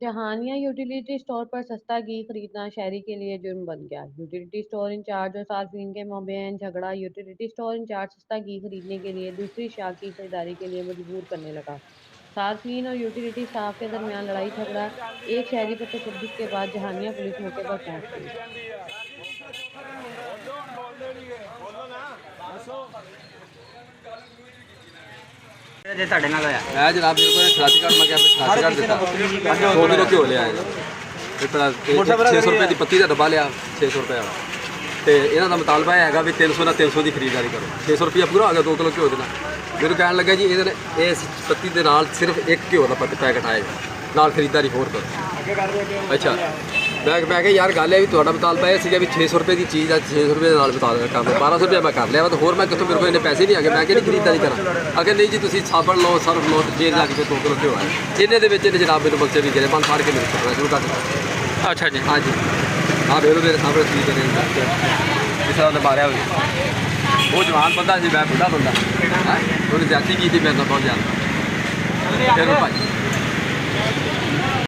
Jahania utility store पर सस्ता घी खरीदना शहरी के लिए जुर्म बन गया। यूटिलिटी स्टोर इंचार्ज और सार्फिन के माबेन झगड़ा। यूटिलिटी स्टोर इंचार्ज सस्ता घी खरीदने के लिए दूसरी शाख की खरीदारी के लिए मजबूर करने लगा। सार्फिन और यूटिलिटी स्टाफ के दरमियान लड़ाई झगड़ा। एक शहरी पर तशद्दुद के बाद जहानिया पुलिस मौके पर पहुंच गई। जे ਤੁਹਾਡੇ ਨਾਲ ਹੋਇਆ मैं जनाब मेरे को छाती कार्ड मैं क्या छाती कार्ड दिता 2 किलो घ्यो लिया ਇਹ ਪਹਿਲਾਂ 600 ਰੁਪਏ ਦੀ ਪੱਤੀ ਦਾ ਡੱਬਾ ਲਿਆ 600 ਰੁਪਏ ਵਾਲਾ ਤੇ ਇਹਨਾਂ ਦਾ ਮੁਤਾਲਬਾ ਹੈਗਾ ਵੀ 300 ਨਾਲ 300 ਦੀ ਖਰੀਦਦਾਰੀ ਕਰੋ 600 ਰੁਪਏ ਪੂਰਾ ਆ ਗਿਆ 2 ਕਿਲੋ ਘਿਓ ਦੇ ਨਾਲ ਮੈਨੂੰ ਕਹਿਣ ਲੱਗਾ ਜੀ ਇਹਦੇ ਇਸ ਪੱਤੀ ਦੇ ਨਾਲ ਸਿਰਫ ਇੱਕ ਘਿਓ ਦਾ ਪੈਕਟ ਆਏਗਾ ਨਾਲ ਖਰੀਦਦਾਰੀ ਹੋਰ ਕਰੋ ਅੱਛਾ ਮੈਂ ਕਿਹਾ ਯਾਰ ਗੱਲ ਹੈ ਵੀ ਤੁਹਾਡਾ ਮੁਤਾਲਬਾ ਇਹ ਸੀਗਾ ਵੀ 600 ਰੁਪਏ ਦੀ ਚੀਜ਼ ਆ 600 ਰੁਪਏ ਦੇ ਨਾਲ ਮੁਤਾਲਬਾ ਕੰਮ 1200 ਰੁਪਏ ਮੈਂ ਕਰ ਲਿਆ ਵਾ ਤਾਂ ਹੋਰ ਮੈਂ ਕਿੱਥੋਂ ਮੇਰੇ ਕੋਲ ਇੰਨੇ ਪੈਸੇ ਨਹੀਂ ਆ ਗਏ ਮੈਂ ਕਿਹੜੀ ਖਰੀਦਦਾਰੀ ਕਰਾਂ ਅਗਰ ਨਹੀਂ ਜੀ ਤੁਸੀਂ ਸਾਬਣ ਲਓ ਸਰਫ ਲਓ ਜੇ ਜਾ ਕੇ 2 ਕਿਲੋ ਘਿਓ ਆ ਇਹਨੇ ਦੇ ਵਿੱਚ ਇਹਨੇ ਜਨਾਬ ਮੈਨੂੰ ਬਖਸ਼ੇ ਵੀ ਗਏ ਬੰਦ ਫਾੜ ਕੇ ਮੇਰੇ ਕੋਲ ਸ਼ੁਰੂ ਕਰ ਦਿੱਤਾ ਅੱਛਾ ਜੀ हाँ जी हाँ मेरे मेरे सामने चीज जिस तरह मारिया वो जवान बंदा जी मैं बुढ़ा बंदा उन्हें जाती की थी मेरे बहुत ज़्यादा फिर भाई